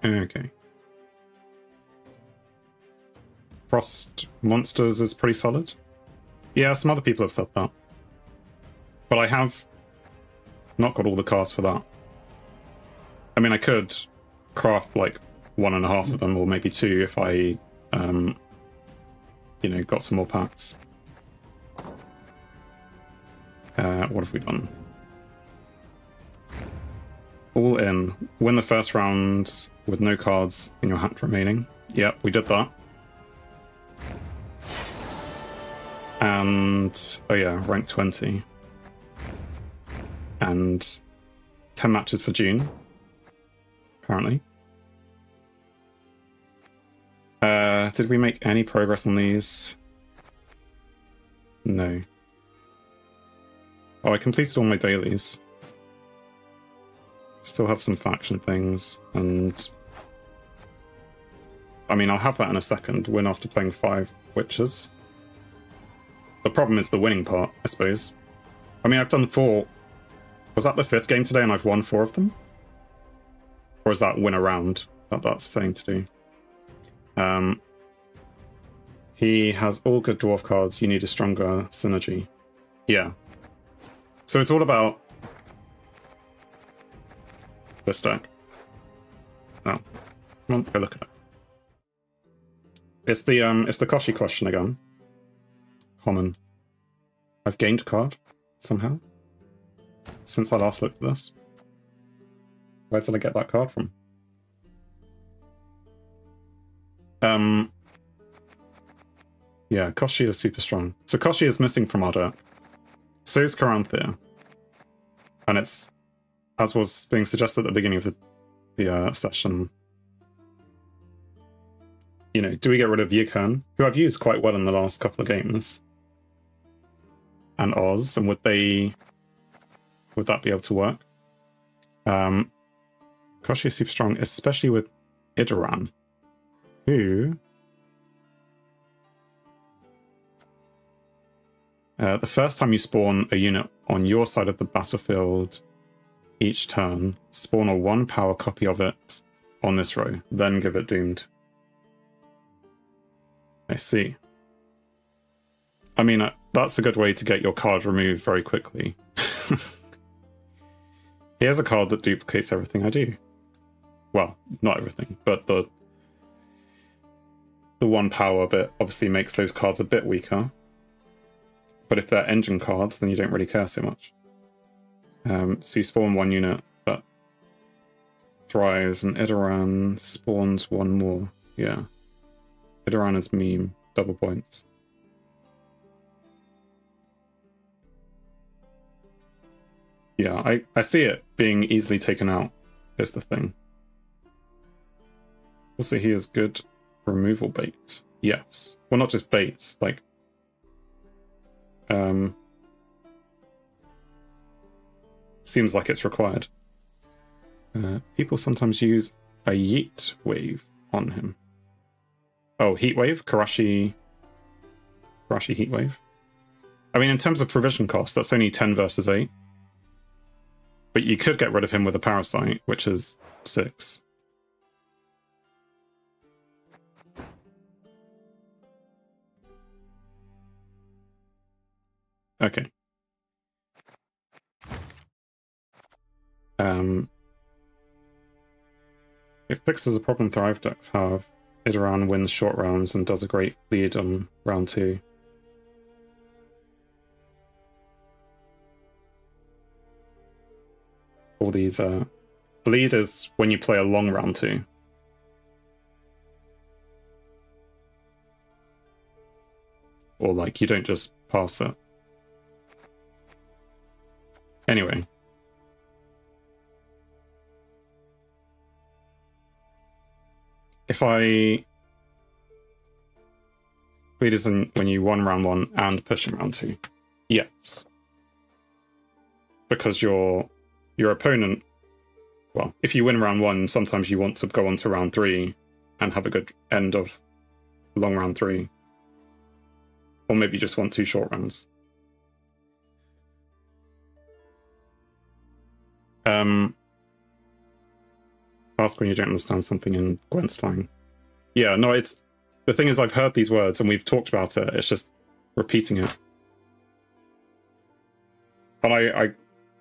Okay. Frost Monsters is pretty solid. Yeah, some other people have said that. But I have not got all the cards for that. I mean, I could craft like 1.5 of them, or maybe 2 if I, you know, got some more packs. What have we done? All in. Win the first round with no cards in your hand remaining. Yep, we did that. And, oh yeah, rank 20. And 10 matches for June, apparently. Did we make any progress on these? No. Oh, I completed all my dailies. Still have some faction things, and I mean, I'll have that in a second. Win after playing 5 witches. The problem is the winning part, I suppose. I mean, I've done 4. Was that the 5th game today and I've won 4 of them? Or is that win a round that that's saying to do? He has all good dwarf cards. You need a stronger synergy. Yeah. So it's all about this deck. Oh, come on, go look at it. It's the Koshchey question again. Common. I've gained a card somehow since I last looked at this. Where did I get that card from? Yeah, Koshchey is super strong. So Koshchey is missing from our deck. So is Caranthea. And it's, as was being suggested at the beginning of the session, you know, do we get rid of Yukon, who I've used quite well in the last couple of games, and Oz, and would that be able to work? Koshchey is super strong, especially with Idoran, who the first time you spawn a unit on your side of the battlefield each turn, spawn a 1 power copy of it on this row, then give it doomed. I see. I mean, that's a good way to get your card removed very quickly. Here's a card that duplicates everything I do. Well, not everything, but the 1 power bit obviously makes those cards a bit weaker. But if they're engine cards, then you don't really care so much. So you spawn 1 unit that thrives, and Idoran spawns 1 more. Yeah. Idoran is meme. Double points. Yeah, I see it being easily taken out, is the thing. Also, he is good removal bait. Yes. Well, not just baits, like... seems like it's required. People sometimes use a yeet wave on him. Oh, heat wave? Karashi heat wave. I mean, in terms of provision cost, that's only 10 versus 8. But you could get rid of him with a parasite, which is 6. Okay. It fixes a problem Thrive decks have. Idoran wins short rounds and does a great lead on round 2. All these bleed is when you play a long round 2. Or like you don't just pass it. Anyway. If I... Bleed is when you won round 1 and push in round 2. Yes. Because your opponent... Well, if you win round 1, sometimes you want to go on to round 3 and have a good end of long round 3. Or maybe you just want 2 short rounds. Ask when you don't understand something in Gwent slang. Yeah, no, it's... The thing is, I've heard these words and we've talked about it. It's just repeating it. But I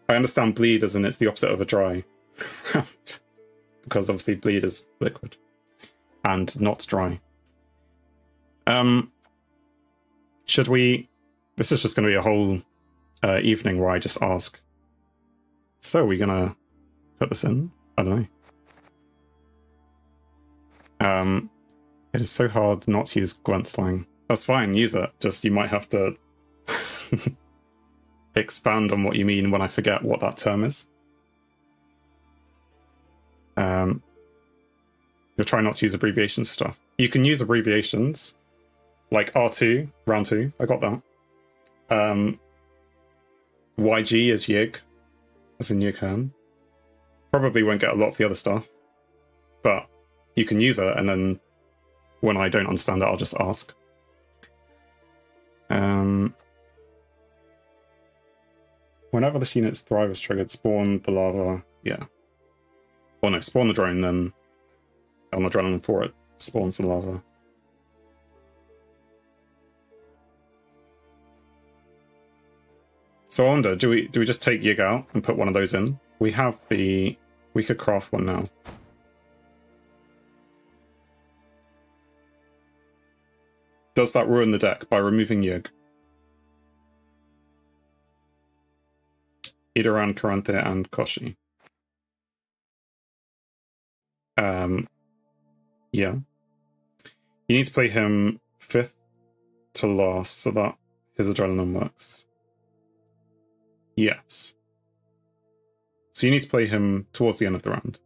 understand bleed as in it's the opposite of a dry. Because obviously bleed is liquid. And not dry. Should we... This is just going to be a whole evening where I just ask. So, are we going to put this in? I don't know. It is so hard not to use Gwent slang. That's fine, use it. Just you might have to expand on what you mean when I forget what that term is. You'll try not to use abbreviations stuff. You can use abbreviations, like R2, round 2, I got that. YG is Yig, as in Yighan. Probably won't get a lot of the other stuff, but you can use it, and then when I don't understand it, I'll just ask. Whenever this unit's thrive is triggered, spawn the lava, yeah. Or no, spawn the drone, then on adrenaline for it spawns the lava. So I wonder, do we just take Yig out and put one of those in? We have the... We could craft one now. Does that ruin the deck by removing Yig? Idoran, Karanthe, and Koshchey. Yeah. You need to play him 5th to last so that his adrenaline works. Yes. So you need to play him towards the end of the round.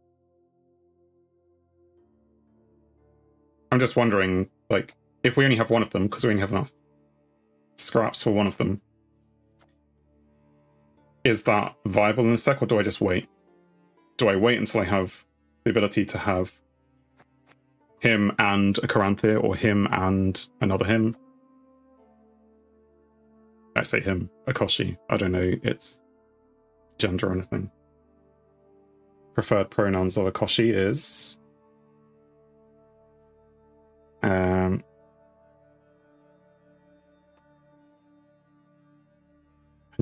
I'm just wondering, like, if we only have one of them, because we only have enough scraps for one of them, is that viable in a sec, or do I just wait? Do I wait until I have the ability to have him and a Karanthe, or him and another him? I say him, a Koshchey. I don't know its gender or anything. Preferred pronouns of a Koshchey is... And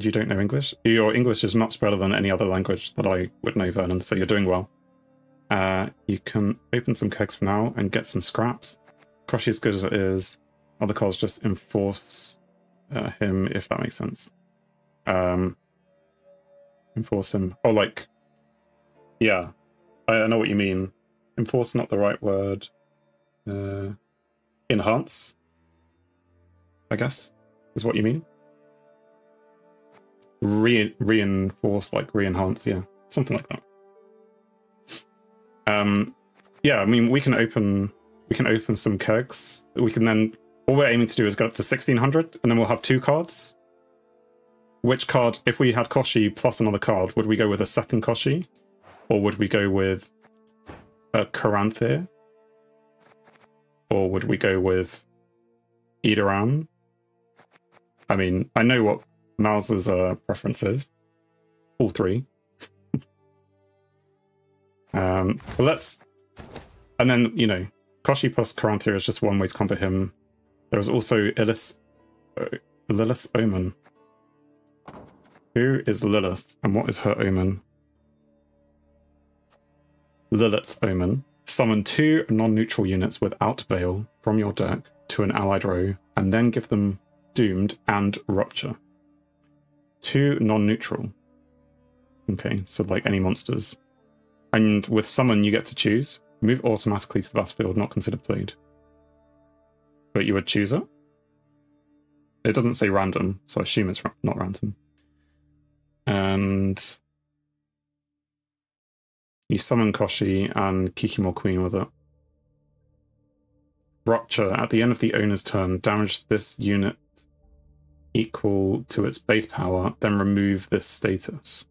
you don't know English? Your English is much better than any other language that I would know, Vernon, so you're doing well. You can open some kegs for now and get some scraps. Koshchey is good as it is. Other cards just enforce him, if that makes sense. Enforce him. Oh, like... Yeah. I know what you mean. Enforce, not the right word. Enhance, I guess, is what you mean. Reinforce, like re-enhance, yeah. Something like that. Yeah, I mean, we can open some kegs. We can then... All we're aiming to do is get up to 1600, and then we'll have 2 cards. Which card, if we had Koshchey plus another card, would we go with a second Koshchey? Or would we go with a Karanthe? Or would we go with Idoran? I mean, I know what Mouse's preference is. All 3. But let's... And then, you know, Koshchey plus Karanthe is just one way to combo him. There is also Lilith's Omen. Who is Lilith, and what is her Omen? Lilith's Omen. Summon 2 non-neutral units without Veil from your deck to an allied row, and then give them Doomed and Rupture. 2 non-neutral. Okay, so like any monsters. And with Summon you get to choose. Move automatically to the battlefield, not considered played. But you would choose it? It doesn't say random, so I assume it's not random. And... You summon Koshchey and Kikimor Queen with it. Rupture. At the end of the owner's turn, damage this unit equal to its base power, then remove this status.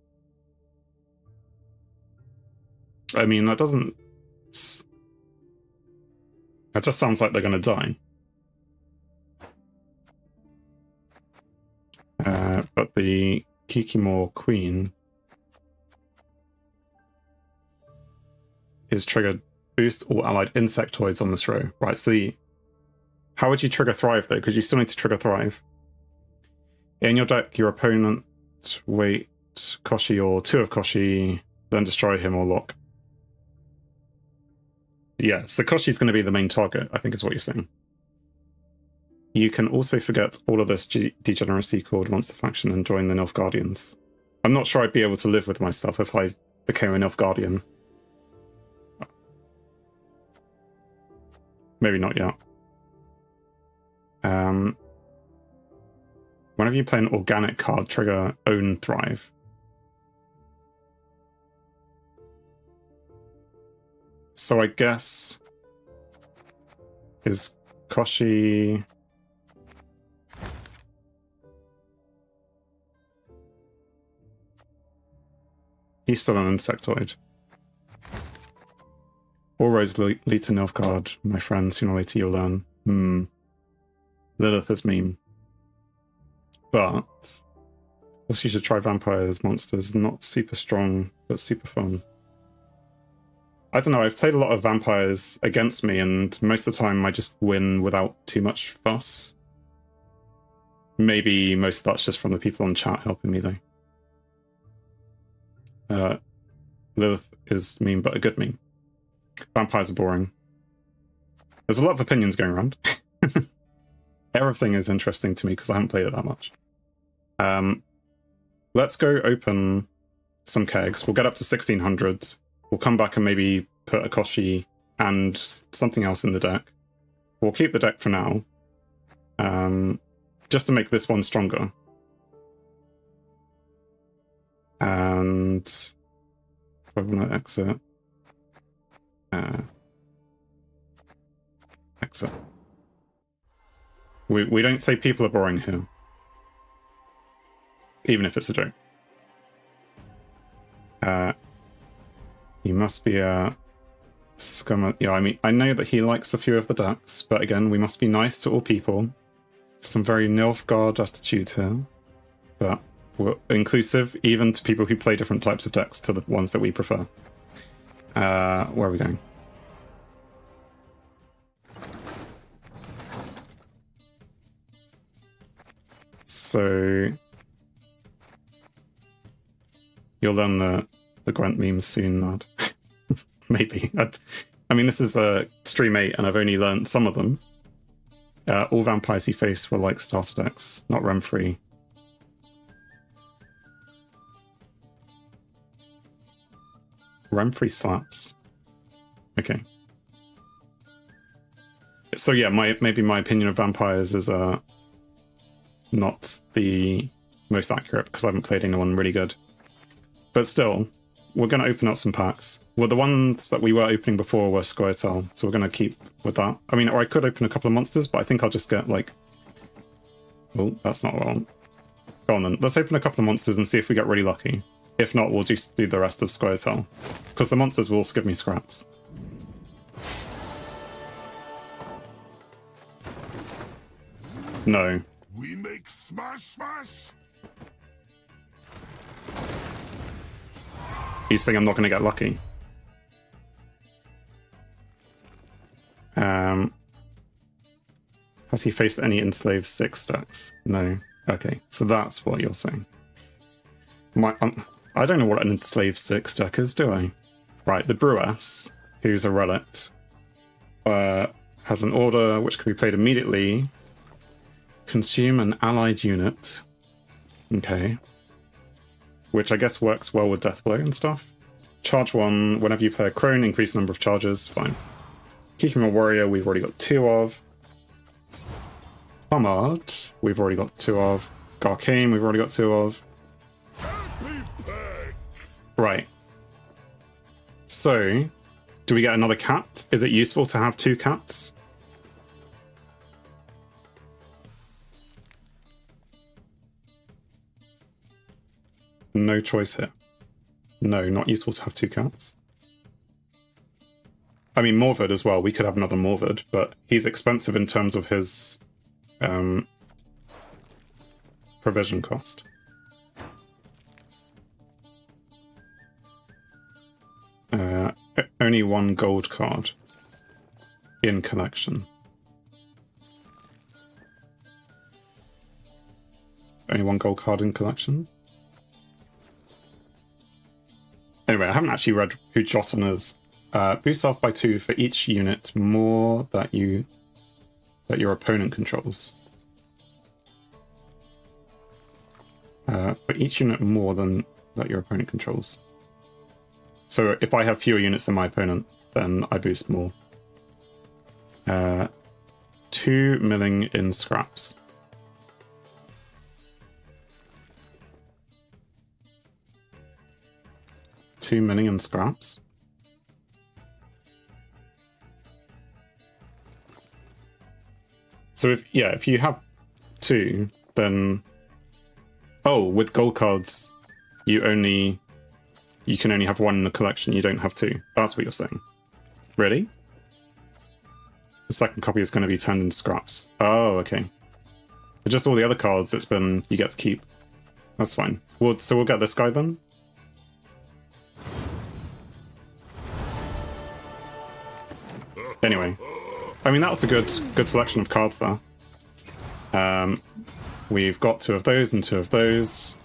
I mean, that doesn't... That just sounds like they're going to die. But the Kikimor Queen... is triggered. Boost all allied insectoids on this row. Right, so how would you trigger Thrive though? Because you still need to trigger Thrive. In your deck, your opponent wait Koshchey or 2 of Koshchey, then destroy him or lock. Yeah, so Koshchey's going to be the main target, I think is what you're saying. You can also forget all of this degeneracy called Monster Faction and join the Nilfgaardians. I'm not sure I'd be able to live with myself if I became a Nilfgaardian. Maybe not yet. Whenever you play an organic card, trigger Own Thrive. So I guess is Koshchey... He's still an insectoid. All roads lead to Nilfgaard, my friends. Sooner or later you'll learn. Lilith is meme. But also you should try vampires, monsters. Not super strong, but super fun. I don't know, I've played a lot of vampires against me, and most of the time I just win without too much fuss. Maybe most of that's just from the people on chat helping me, though. Lilith is meme, but a good meme. Vampires are boring. There's a lot of opinions going around. Everything is interesting to me because I haven't played it that much. Let's go open some kegs. We'll get up to 1600. We'll come back and maybe put a Koshchey and something else in the deck. We'll keep the deck for now. Just to make this one stronger. And I want to exit. Exit. We don't say people are boring here. Even if it's a joke. He must be a scum. Yeah, I mean, I know that he likes a few of the decks, but again, we must be nice to all people. Some very Nilfgaard attitudes here. But we're inclusive even to people who play different types of decks to the ones that we prefer. Where are we going? So you'll learn the Gwent memes soon, lad. Maybe. I mean, this is a stream 8 and I've only learned some of them. All vampires he faced were like starter decks, not rem-free. Rem-free slaps. Okay. So yeah, maybe my opinion of vampires is not the most accurate because I haven't played anyone really good. But still, we're going to open up some packs. Well, the ones that we were opening before were Squirtle, so we're going to keep with that. I mean, or I could open a couple of monsters, but I think I'll just get like... Oh, that's not what I want. Go on then. Let's open a couple of monsters and see if we get really lucky. If not, we'll just do the rest of Squirtle. Because the monsters will also give me scraps. No. We make smash smash. He's saying I'm not going to get lucky. Has he faced any Enslaved 6 decks? No. Okay, so that's what you're saying. I don't know what an Enslaved 6 deck is, do I? Right, the Brewess, who's a relict, has an order which can be played immediately. Consume an allied unit. Okay. Which I guess works well with Deathblow and stuff. Charge 1, whenever you play a crone, increase the number of charges, fine. Keeping a warrior, we've already got 2 of. Pomard, we've already got 2 of. Garcane, we've already got 2 of. Right. So, do we get another cat? Is it useful to have 2 cats? No choice here. No, not useful to have 2 cats. I mean, Morvad as well. We could have another Morvad, but he's expensive in terms of his provision cost. only one gold card in collection. Only one gold card in collection? Anyway, I haven't actually read who Jotun is. Boost self by 2 for each unit more that your opponent controls. For each unit more than that your opponent controls. So if I have fewer units than my opponent, then I boost more. 2 milling in scraps. $2 million scraps. So if you have 2, then with gold cards you can only have 1 in the collection, you don't have 2. That's what you're saying. Really? The second copy is going to be turned into scraps. Oh, okay. But just all the other cards, it's been you get to keep. That's fine. So we'll get this guy then. Anyway, I mean that was a good selection of cards there. We've got 2 of those and 2 of those,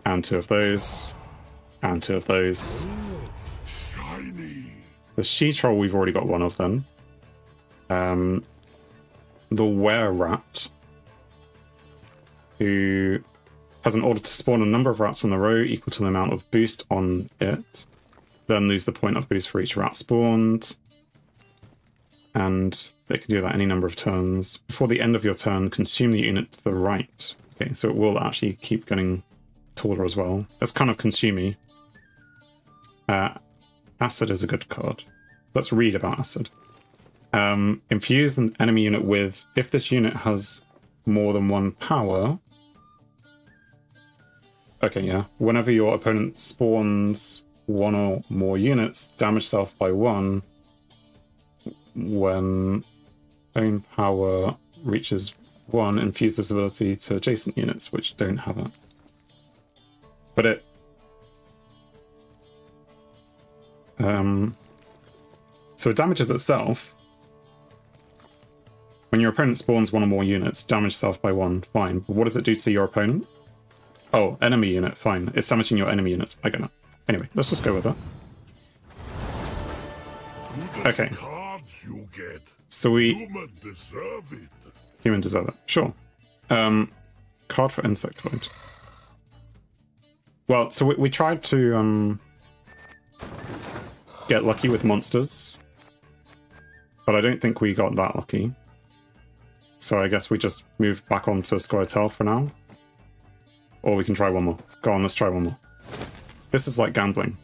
and 2 of those, and 2 of those. The She-Troll we've already got 1 of them. The Were-Rat, who has an order to spawn a number of rats on the row equal to the amount of boost on it, then lose the point of boost for each rat spawned. And they can do that any number of turns. Before the end of your turn, consume the unit to the right. Okay, so it will actually keep getting taller as well. It's kind of consumey. Acid is a good card. Let's read about Acid. Infuse an enemy unit with, if this unit has more than 1 power... Okay, yeah. Whenever your opponent spawns 1 or more units, damage self by 1... when own power reaches 1, infuse this ability to adjacent units which don't have it. But it... so it damages itself. When your opponent spawns 1 or more units, damage self by 1, fine. But what does it do to your opponent? Oh, enemy unit, fine. It's damaging your enemy units. I get it. Anyway, let's just go with it. Okay. You get. So we... Human deserve it. Human deserve it. Sure. Card for Insectoid. Well, so we tried to get lucky with monsters, but I don't think we got that lucky. So I guess we just move back on to Squirtle for now. Or we can try one more. Go on, let's try one more. This is like gambling.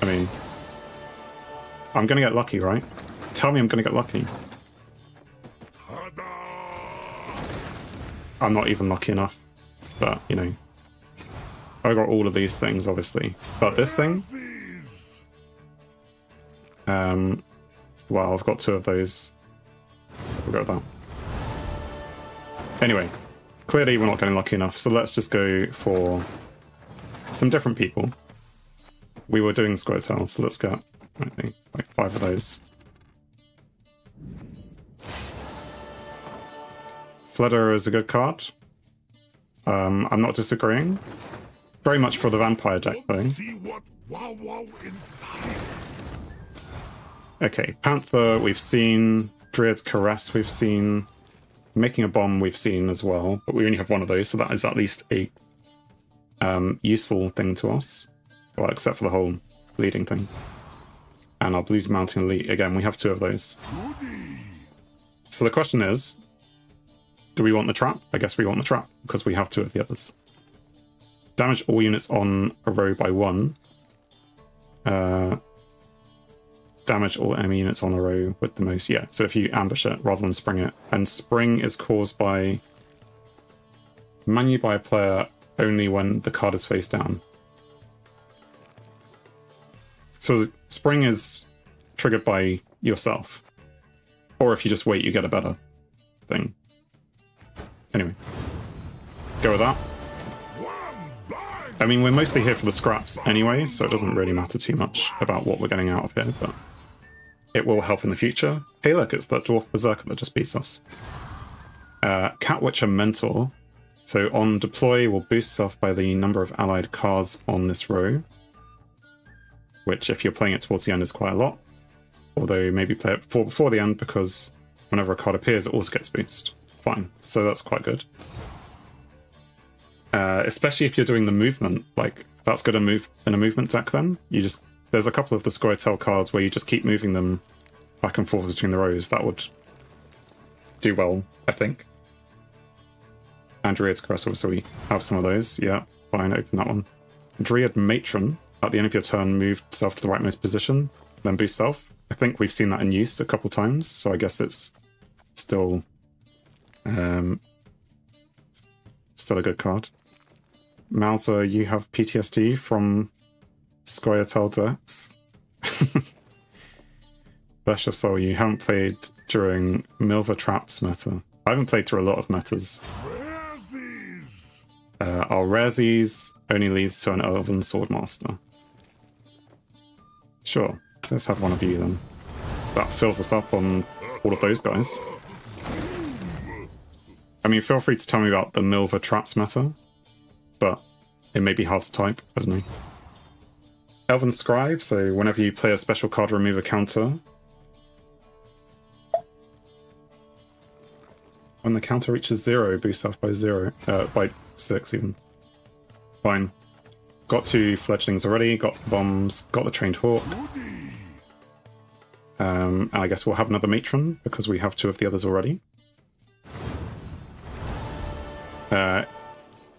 I mean... I'm gonna get lucky, right? Tell me I'm gonna get lucky. I'm not even lucky enough. But, you know. I got all of these things, obviously. But this thing... well, I've got 2 of those. We'll go with that. Anyway. Clearly we're not getting lucky enough, so let's just go for some different people. We were doing Squirtle, so let's get, I think, like 5 of those. Fleder is a good card. I'm not disagreeing. Very much for the vampire deck, though. Okay, Panther we've seen. Druid's Caress we've seen. Making a Bomb we've seen as well, but we only have 1 of those, so that is at least a useful thing to us. Well, except for the whole bleeding thing. And our Blues Mountain Elite, again, we have 2 of those. So the question is, do we want the trap? I guess we want the trap, because we have 2 of the others. Damage all units on a row by 1. Damage all enemy units on a row with the most, yeah. So if you ambush it rather than spring it. And spring is caused by... Manu by a player only when the card is face down. So spring is triggered by yourself. Or if you just wait, you get a better thing. Anyway. Go with that. One bang! I mean, we're mostly here for the scraps anyway, so it doesn't really matter too much about what we're getting out of here, but it will help in the future. Hey look, it's that dwarf berserker that just beat us. Catwitcher Mentor. So on deploy, will boost self by the number of allied cards on this row, which if you're playing it towards the end is quite a lot. Although maybe play it before the end, because whenever a card appears, it also gets boost. Fine, so that's quite good. Especially if you're doing the movement, like that's good in a movement deck. Then you just there's a couple of the Squirtle cards where you just keep moving them back and forth between the rows. That would do well, I think. Andrea's Crystal, so we have some of those. Yeah, fine, open that one. Dryad Matron. At the end of your turn, move self to the rightmost position, then boost self. I think we've seen that in use a couple times, so I guess it's still still a good card. Mauser, you have PTSD from Squirtle decks. Bless your soul, you haven't played during Milva Traps meta. I haven't played through a lot of metas. Our Rarezies only leads to an Elven Swordmaster. Sure, let's have one of you then. That fills us up on all of those guys. I mean, feel free to tell me about the Milva Traps meta, but it may be hard to type, I don't know. Elven Scribe, so whenever you play a special card, remove a counter. When the counter reaches 0, boost self by 0, by 6 even. Fine. Got 2 fledglings already, got bombs, got the trained hawk. And I guess we'll have another matron, because we have 2 of the others already.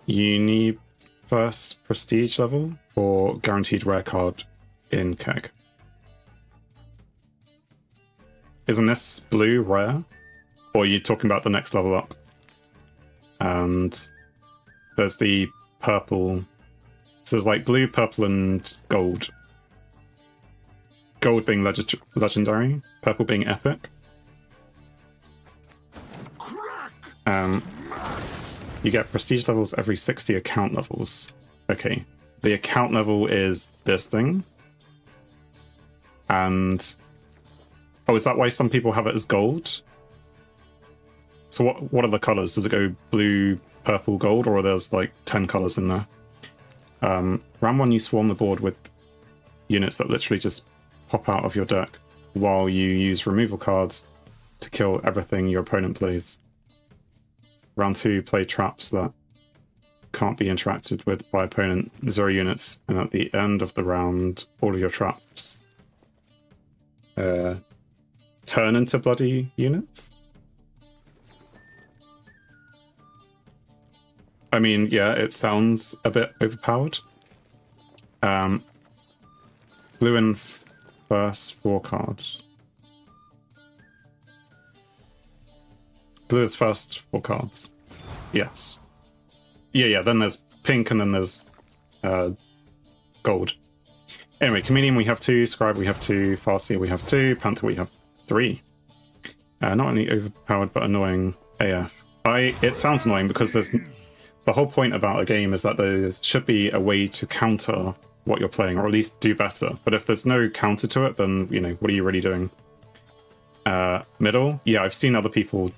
You need first prestige level for guaranteed rare card in Keg. Isn't this blue rare? Or are you talking about the next level up? And there's the purple. So there's like blue, purple, and gold. Gold being legendary, purple being epic. You get prestige levels every 60 account levels. Okay, the account level is this thing. And oh, is that why some people have it as gold? So what are the colors? Does it go blue, purple, gold, or there's like 10 colors in there? Round 1, you swarm the board with units that literally just pop out of your deck while you use removal cards to kill everything your opponent plays. Round 2, play traps that can't be interacted with by opponent, 0 units, and at the end of the round, all of your traps turn into bloody units. I mean, yeah, it sounds a bit overpowered. Blue in first 4 cards. Blue is first 4 cards. Yes. Yeah, then there's pink and then there's gold. Anyway, Comedian we have 2, Scribe we have 2, Farseer we have 2, Panther we have 3. Not only overpowered but annoying AF. It sounds annoying because there's... The whole point about a game is that there should be a way to counter what you're playing, or at least do better. But if there's no counter to it, then, you know, what are you really doing? Middle? Yeah, I've seen other people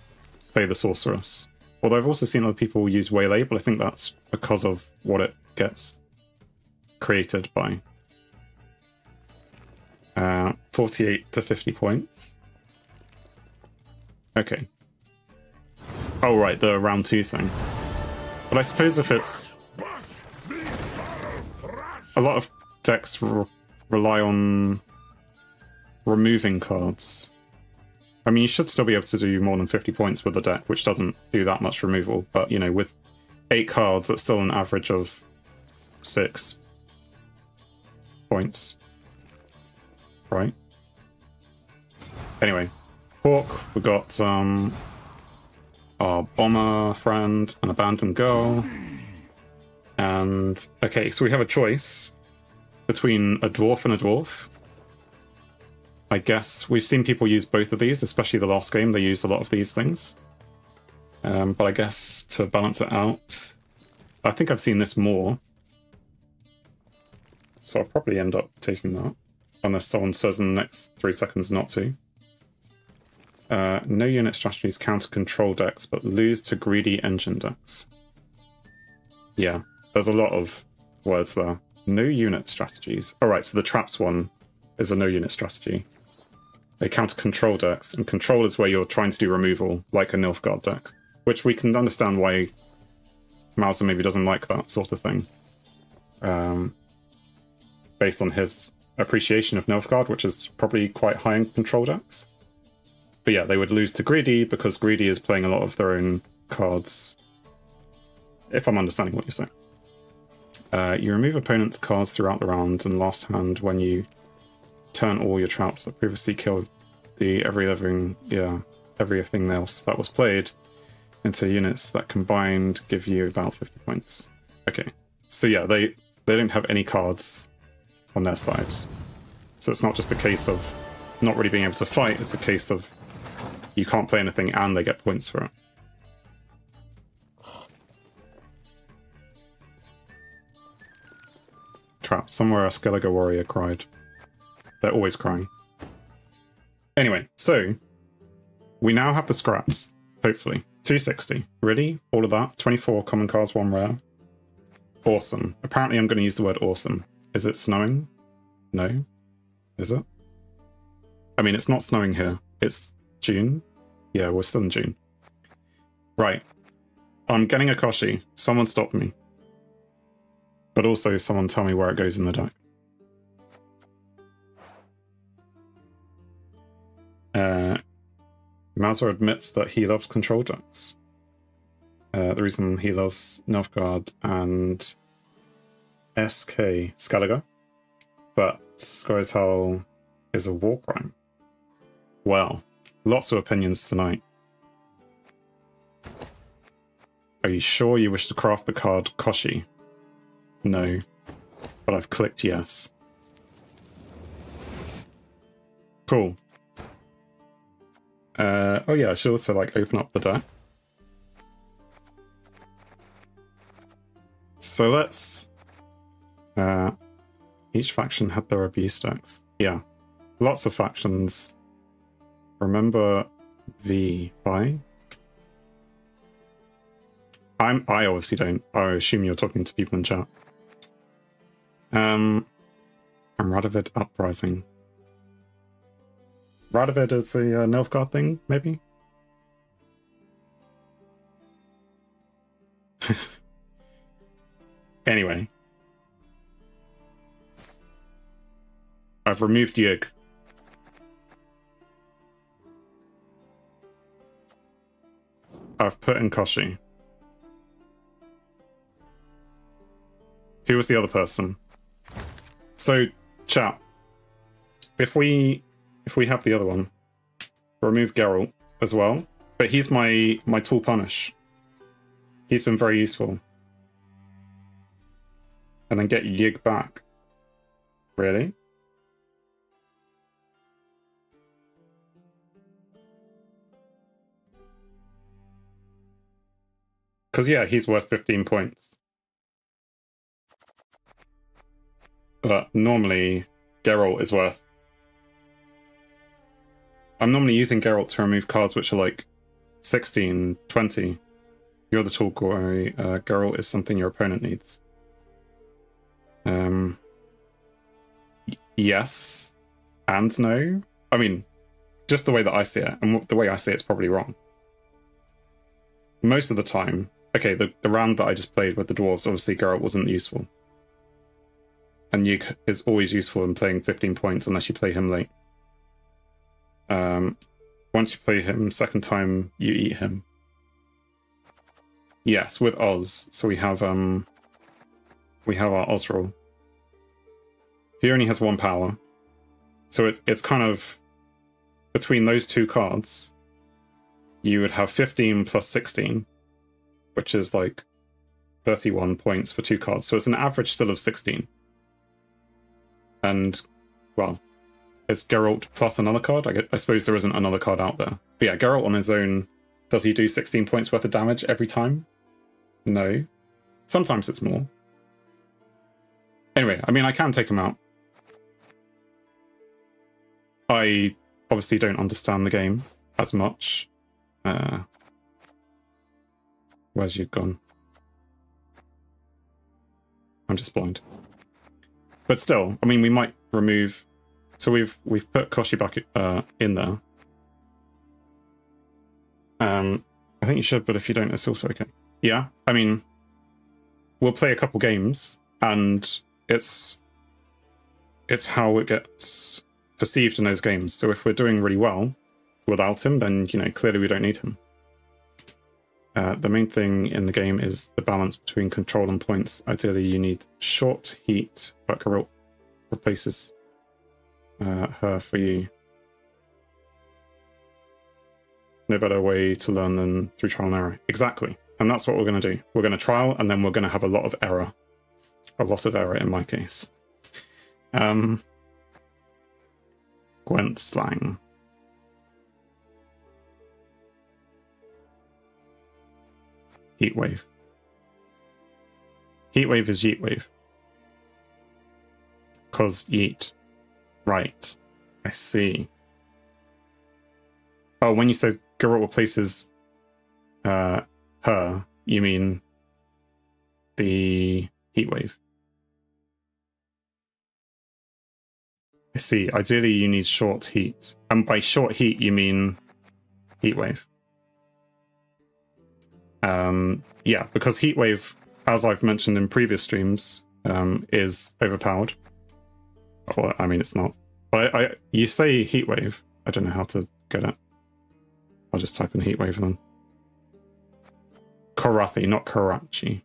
play the Sorceress. Although I've also seen other people use Waylay, but I think that's because of what it gets created by. 48 to 50 points. Okay. Oh, right, the round 2 thing. But I suppose if it's... A lot of decks rely on removing cards. I mean, you should still be able to do more than 50 points with the deck, which doesn't do that much removal. But, you know, with 8 cards, that's still an average of 6 points. Right? Anyway, Hawk, we got our bomber friend, an abandoned girl, and okay, so we have a choice between a dwarf and a dwarf. I guess we've seen people use both of these, especially the last game. They used a lot of these things, but I guess to balance it out, I think I've seen this more. so I'll probably end up taking that. Unless someone says in the next 3 seconds not to. No unit strategies counter control decks, but lose to greedy engine decks. Yeah, there's a lot of words there. No unit strategies. Alright, so the traps one is a no unit strategy. They counter control decks, and control is where you're trying to do removal, like a Nilfgaard deck. Which we can understand why Mauser maybe doesn't like that sort of thing. Based on his appreciation of Nilfgaard, which is probably quite high in control decks. But yeah, they would lose to Greedy because Greedy is playing a lot of their own cards. If I'm understanding what you're saying. You remove opponent's cards throughout the round, and last hand when you turn all your traps that previously killed the everything else that was played into units that combined give you about 50 points. Okay, so yeah, they don't have any cards on their side. So it's not just a case of not really being able to fight, it's a case of you can't play anything and they get points for it. Trap. Somewhere a Skellige warrior cried. They're always crying. Anyway, so we now have the scraps, hopefully. 260. Really? All of that? 24 common cards, 1 rare. Awesome. Apparently I'm going to use the word awesome. Is it snowing? No? Is it? I mean, it's not snowing here. It's June. Yeah, we're still in June. Right. I'm getting a Koshchey. Someone stop me. But also someone tell me where it goes in the deck. Mauser admits that he loves control decks. The reason he loves Nilfgaard and SK Skellige, but Scoia'tael is a war crime. Well, lots of opinions tonight. Are you sure you wish to craft the card Koshchey? No, but I've clicked yes. Cool. Oh yeah, I should also like open up the deck. So let's... each faction had their abuse decks. Yeah, lots of factions. Remember V5? I obviously don't. I assume you're talking to people in chat. And Radovid Uprising. Radovid is a Nilfgaard thing, maybe? Anyway. I've removed Yig. I've put in Koshchey. Who was the other person? So, chat. If we have the other one, remove Geralt as well. But he's my tool punish. He's been very useful. And then get Yig back. Really? Because yeah, he's worth 15 points. But normally, Geralt is worth... I'm normally using Geralt to remove cards which are like 16, 20. You're the tool guy. Geralt is something your opponent needs. Yes. And no. I mean, just the way that I see it. And the way I see it's probably wrong. Most of the time... Okay, the round that I just played with the dwarves, obviously Geralt wasn't useful. And Yig is always useful in playing 15 points unless you play him late. Once you play him second time, you eat him. Yes, with Oz. So we have our Osril. He only has 1 power. So it's kind of between those two cards, you would have 15 plus 16, which is like 31 points for 2 cards. So it's an average still of 16. And, well, it's Geralt plus another card. I suppose there isn't another card out there. But yeah, Geralt on his own, does he do 16 points worth of damage every time? No. Sometimes it's more. Anyway, I mean, I can take him out. I obviously don't understand the game as much. Where's you gone? I'm just blind. But still, I mean, we might remove... So we've put Koshchey back in there. I think you should, but if you don't, it's also okay. Yeah, I mean, we'll play a couple games, and it's how it gets perceived in those games. So if we're doing really well without him, then, you know, clearly we don't need him. The main thing in the game is the balance between control and points. Ideally, you need short heat, but Geralt replaces her for you. No better way to learn than through trial and error. Exactly. And that's what we're going to do. We're going to trial, and then we're going to have a lot of error. A lot of error in my case. Gwent slang. Heatwave. Heatwave is yeetwave. Cause yeet. Right. I see. Oh, when you said Geralt replaces her, you mean the heatwave. I see. Ideally, you need short heat. And by short heat, you mean heatwave. Yeah, because heatwave, as I've mentioned in previous streams, is overpowered. Well, I mean, it's not. But you say heatwave. I don't know how to get it. I'll just type in heatwave then. Korathi, not Karachi.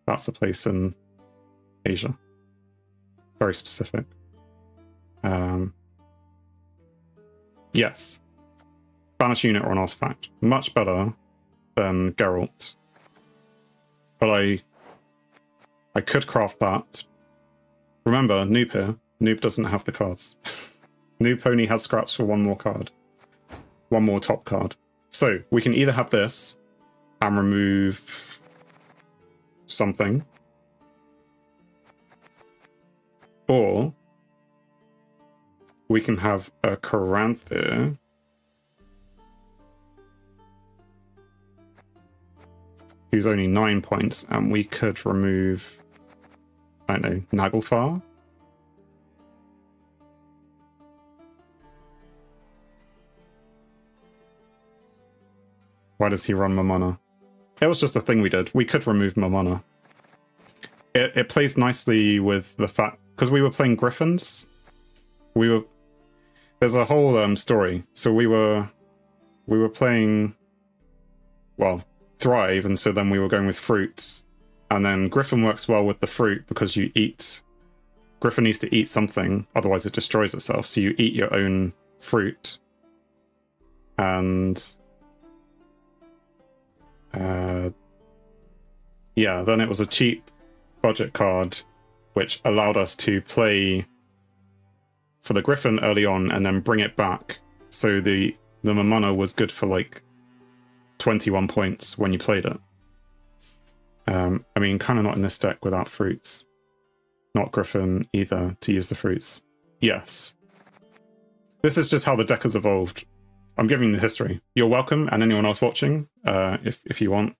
That's a place in Asia. Very specific. Yes. Banish unit or an artifact. Much better than Geralt. But I could craft that. Remember, Noob here. Noob doesn't have the cards. Noob only has scraps for one more card. One more top card. So we can either have this and remove something, or we can have a Caranthir who's only 9 points, and we could remove, I don't know, Naglfar. Why does he run Mamona? It was just a thing we did. We could remove Mamona. It plays nicely with the fact, because we were playing Griffins. There's a whole story. So we were playing, well, Thrive, and so then we were going with fruits. And then Griffin works well with the fruit because you eat. Griffin needs to eat something, otherwise it destroys itself. So you eat your own fruit. And yeah, then it was a cheap budget card which allowed us to play for the Griffin early on and then bring it back. So the Mamona was good for like 21 points when you played it. I mean, kind of not in this deck without fruits. Not Griffin either to use the fruits. Yes. This is just how the deck has evolved. I'm giving the history. You're welcome, and anyone else watching, if you want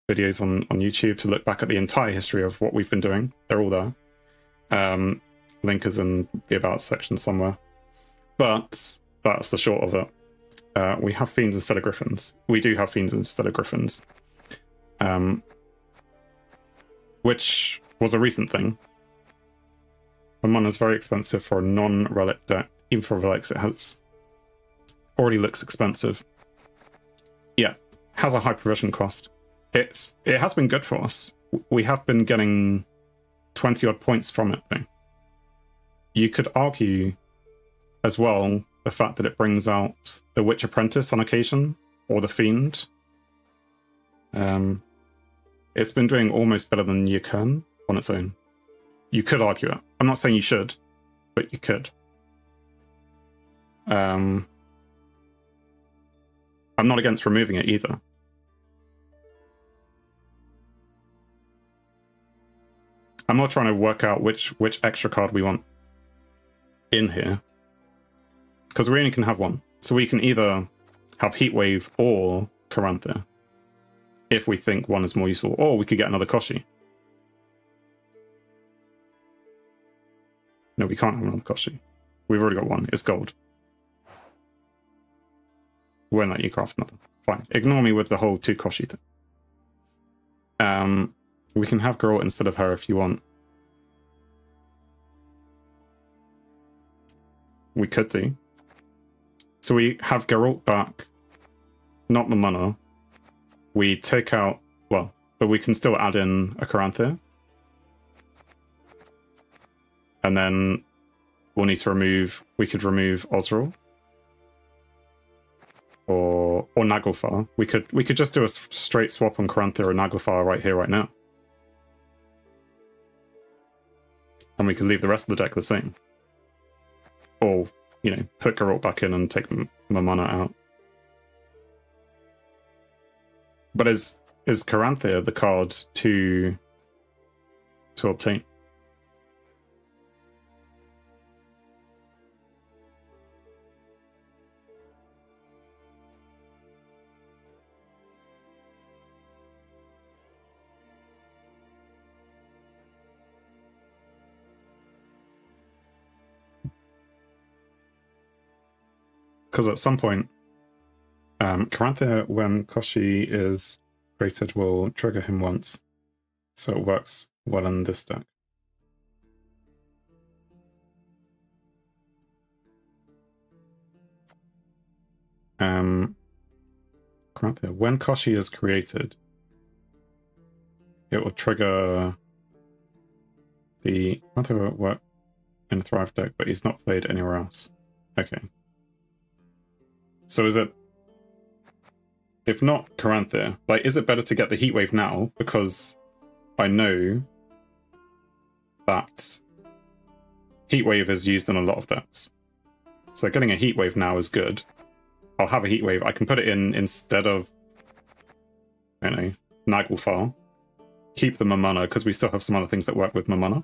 videos on YouTube to look back at the entire history of what we've been doing, they're all there. Link is in the About section somewhere. But that's the short of it. We have Fiends instead of Griffins. We do have Fiends instead of Griffins. Which was a recent thing. Mamona is very expensive for a non-relic deck. Even for relics, it already looks expensive. Yeah, has a high provision cost. It has been good for us. We have been getting 20 odd points from it though. You could argue as well the fact that it brings out the Witch Apprentice on occasion, or the Fiend. It's been doing almost better than Yukern on its own. You could argue it. I'm not saying you should, but you could. I'm not against removing it either. I'm not trying to work out which extra card we want in here, because we only can have one. So we can either have Heatwave or Caranthir, if we think one is more useful, or we could get another Koshchey. No, we can't have another Koshchey. We've already got one. It's gold. We won't let you craft another. Fine. Ignore me with the whole 2 Koshchey thing. We can have Geralt instead of her if you want. We could do. So we have Geralt back, not the mana. We take out, well, but we can still add in a Caranthir. And then we'll need to remove, we could remove Osril. Or Naglfar. We could just do a straight swap on Caranthir or Naglfar right here, right now. And we could leave the rest of the deck the same. Or, you know, put Geralt back in and take my mana out. But is Caranthir the card to obtain? Because at some point, Caranthir, when Koshchey is created, will trigger him once. So it works well in this deck. Caranthir, when Koshchey is created, it will trigger the... Caranthir will work in a Thrive deck, but he's not played anywhere else. Okay. So is it, if not Caranthir, like, is it better to get the Heatwave now? Because I know that Heatwave is used in a lot of decks. So getting a Heatwave now is good. I'll have a Heatwave. I can put it in instead of, I don't know, Naglfar. Keep the Mamana, because we still have some other things that work with Mamana.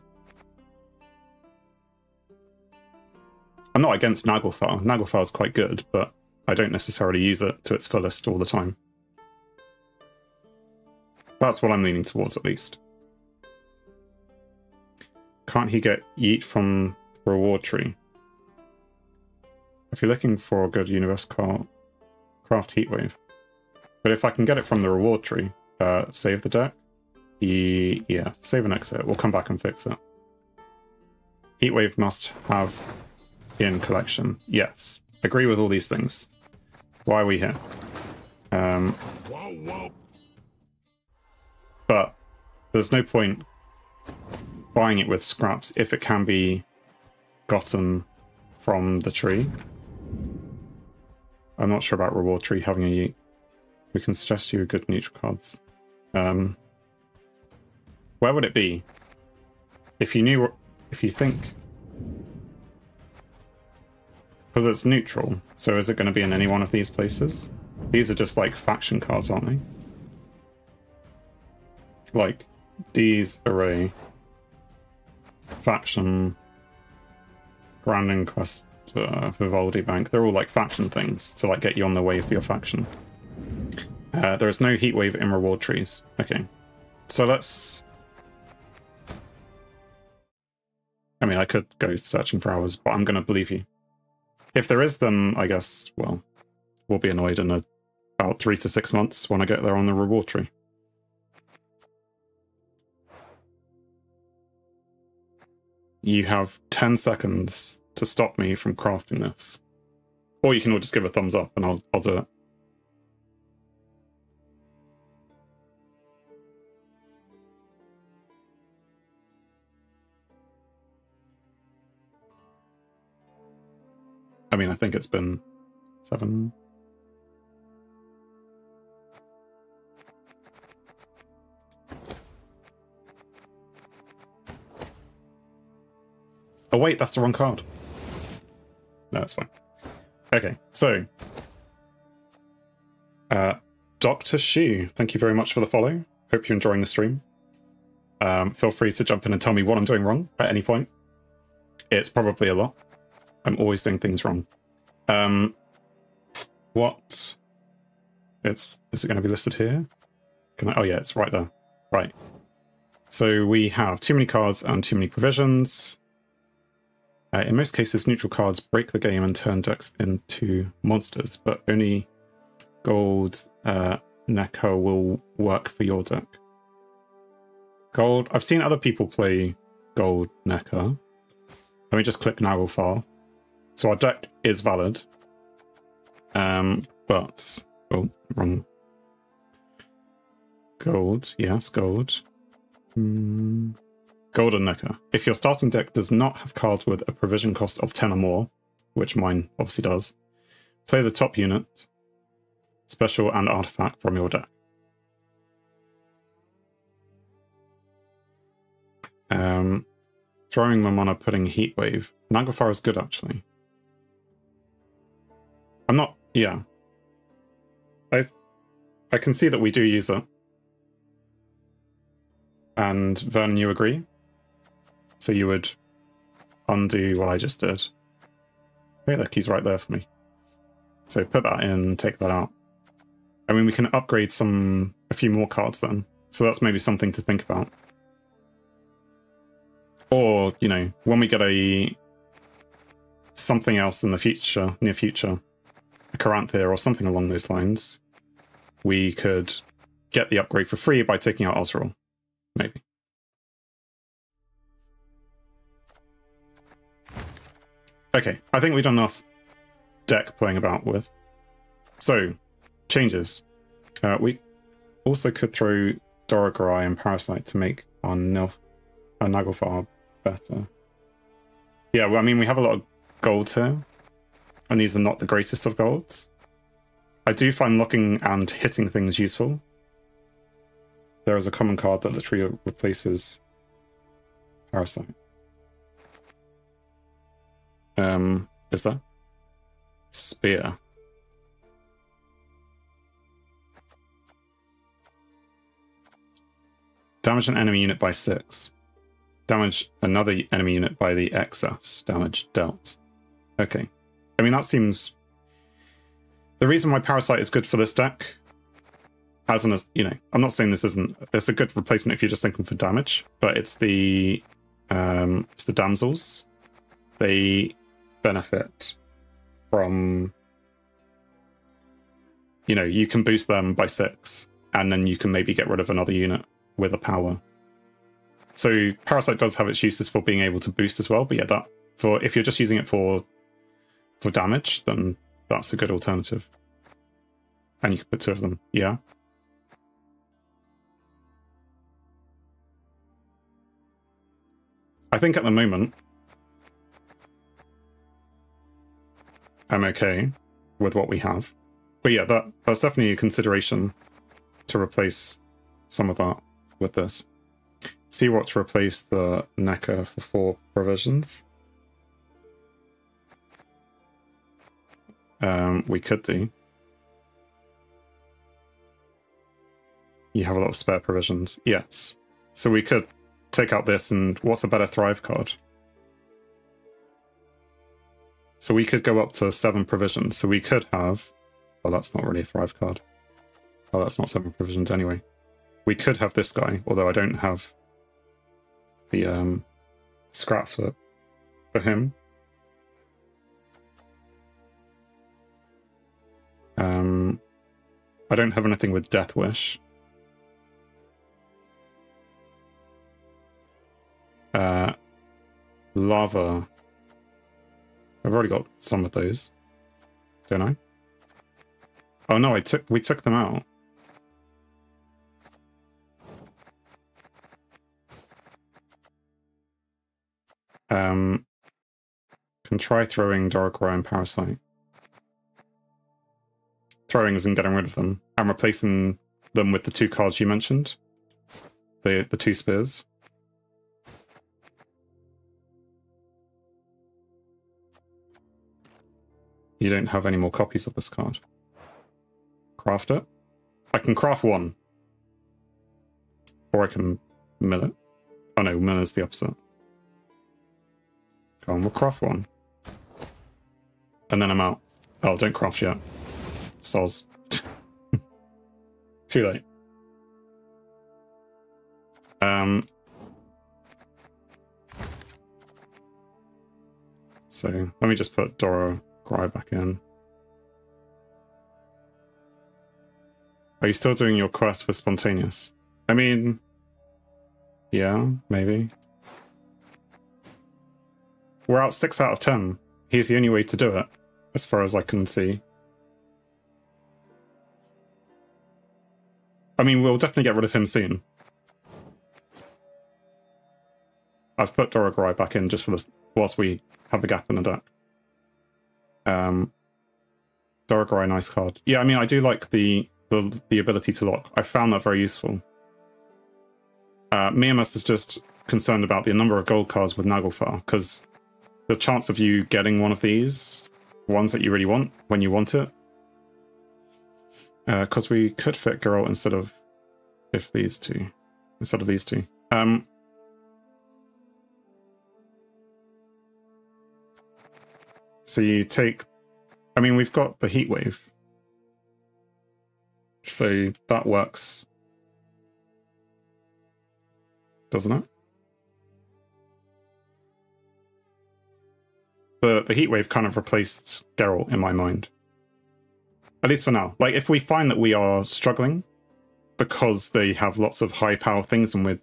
I'm not against Naglfar. Naglfar is quite good, but I don't necessarily use it to its fullest all the time. That's what I'm leaning towards, at least. Can't he get Yeet from the reward tree? If you're looking for a good universe card, craft Heatwave. But if I can get it from the reward tree, save the deck? Yeah, save and exit. We'll come back and fix it. Heatwave must have in collection. Yes. Agree with all these things. Why are we here? But there's no point buying it with scraps if it can be gotten from the tree. I'm not sure about reward tree having a Yeet. We can suggest you good neutral cards. Where would it be? If you knew, if you think... Because it's neutral, so is it going to be in any one of these places? These are just like faction cards, aren't they? Like, D's Array, Faction, Grand Inquest, Vivaldi Bank, they're all like faction things to like get you on the way for your faction. There is no Heatwave in reward trees. Okay, so let's... I mean, I could go searching for hours, but I'm going to believe you. If there is, then I guess, well, we'll be annoyed in about 3 to 6 months when I get there on the reward tree. You have 10 seconds to stop me from crafting this. Or you can all just give a thumbs up and I'll do it. I mean, I think it's been 7. Oh wait, that's the wrong card. No, it's fine. Okay, so Dr. Shu, thank you very much for the follow. Hope you're enjoying the stream. Feel free to jump in and tell me what I'm doing wrong at any point. It's probably a lot. I'm always doing things wrong. What? Is it going to be listed here? Can I? Oh yeah, it's right there. Right. So we have too many cards and too many provisions. In most cases, neutral cards break the game and turn decks into monsters, but only gold Necker will work for your deck. Gold. I've seen other people play gold Necker. Let me just click Nagelfar. So our deck is valid. But oh, wrong. Gold, yes, gold. Gold and Necker. If your starting deck does not have cards with a provision cost of 10 or more, which mine obviously does, play the top unit, special and artifact from your deck. Throwing them on a putting Heatwave. Nagelfar is good, actually. I'm not... Yeah. I can see that we do use it. And Vernon, you agree? So you would undo what I just did. Hey, look, he's right there for me. So put that in, take that out. I mean, we can upgrade a few more cards then. So that's maybe something to think about. Or, you know, when we get something else in the future, near future, a Caranthir or something along those lines, we could get the upgrade for free by taking out Osril. Maybe. Okay, I think we've done enough deck playing about with. So, changes. We also could throw Dorogarai and Parasite to make our Nagelfar better. Yeah, well, I mean, we have a lot of gold here, and these are not the greatest of golds. I do find locking and hitting things useful. There is a common card that literally replaces Parasite. Is there? Spear. Damage an enemy unit by 6. Damage another enemy unit by the excess damage dealt. Okay. I mean, that seems... The reason why Parasite is good for this deck, as an, you know, I'm not saying this isn't... It's a good replacement if you're just looking for damage, but it's the damsels. They benefit from... You know, you can boost them by 6, and then you can maybe get rid of another unit with a power. So Parasite does have its uses for being able to boost as well, but yeah, that if you're just using it for damage, then that's a good alternative. And you can put 2 of them, yeah. I think at the moment I'm okay with what we have. But yeah, that's definitely a consideration to replace some of that with this. See what to replace the Necker for 4 provisions. We could do. You have a lot of spare provisions. Yes. So we could take out this, and what's a better Thrive card? So we could go up to 7 provisions. So we could have... Well, that's not really a Thrive card. Oh, that's not 7 provisions anyway. We could have this guy, although I don't have the scraps for him. I don't have anything with Death Wish. Lava. I've already got some of those, don't I? Oh no, we took them out. Can try throwing Dorogarai and Parasite. Throwing isn't getting rid of them. I'm replacing them with the 2 cards you mentioned. The 2 spears. You don't have any more copies of this card. Craft it. I can craft 1. Or I can mill it. Oh no, miller's the opposite. Go on, we'll craft one. And then I'm out. Oh, don't craft yet. Soz. Too late. So let me just put Dora Gry back in. Are you still doing your quest for spontaneous? I mean, yeah, maybe. We're out 6 out of 10. He's the only way to do it, as far as I can see. I mean, we'll definitely get rid of him soon. I've put Dora Gry back in just for this, whilst we have a gap in the deck. Dora Gry, nice card. Yeah, I mean, I do like the ability to lock. I found that very useful. Miamus is just concerned about the number of gold cards with Naglfar, because the chance of you getting one of these, ones that you really want, when you want it, because we could fit Geralt instead of these two. So you take, I mean, we've got the heat wave, so that works, doesn't it? The heat wave kind of replaced Geralt in my mind. At least for now. Like, if we find that we are struggling because they have lots of high power things and we're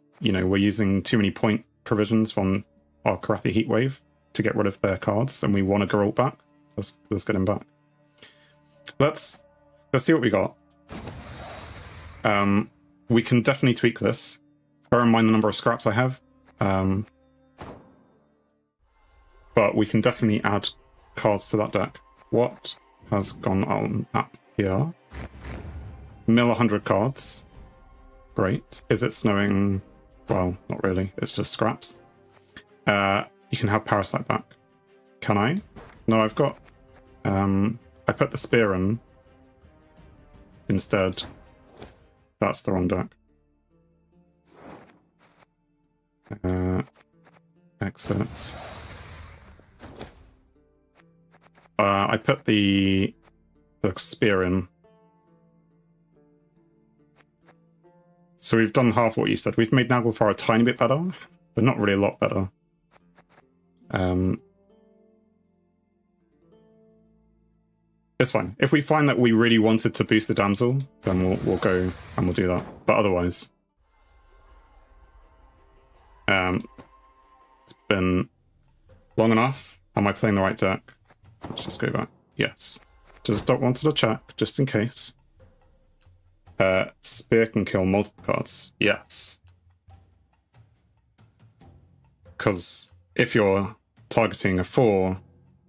using too many point provisions from our crappy heat wave to get rid of their cards and we want a Geralt back, let's get him back. Let's see what we got. We can definitely tweak this. Bear in mind the number of scraps I have. But we can definitely add cards to that deck. What has gone on up here? Mill 100 cards. Great. Is it snowing? Well, not really. It's just scraps. You can have Parasite back. Can I? No, I've got... I put the spear in instead. That's the wrong deck. Exit. I put the spear in. So we've done half what you said. We've made Naglfar a tiny bit better, but not really a lot better. It's fine. If we find that we really wanted to boost the damsel, then we'll go and we'll do that. But otherwise, it's been long enough. Am I playing the right deck? Let's just go back. Yes. Just wanted to check, just in case. Spear can kill multiple cards. Yes. Because if you're targeting a 4,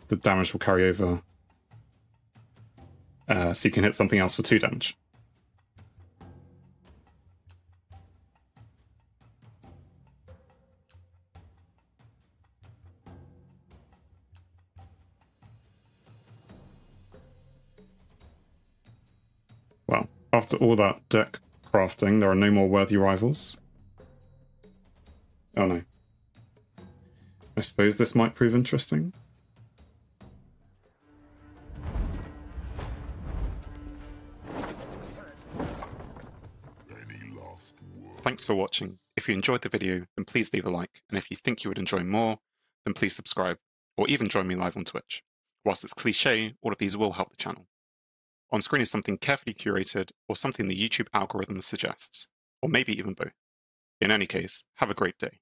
the damage will carry over. So you can hit something else for 2 damage. Well, after all that deck crafting, there are no more worthy rivals. Oh no. I suppose this might prove interesting. Thanks for watching. If you enjoyed the video, then please leave a like, and if you think you would enjoy more, then please subscribe, or even join me live on Twitch. Whilst it's cliché, all of these will help the channel. On screen is something carefully curated, or something the YouTube algorithm suggests, or maybe even both. In any case, have a great day.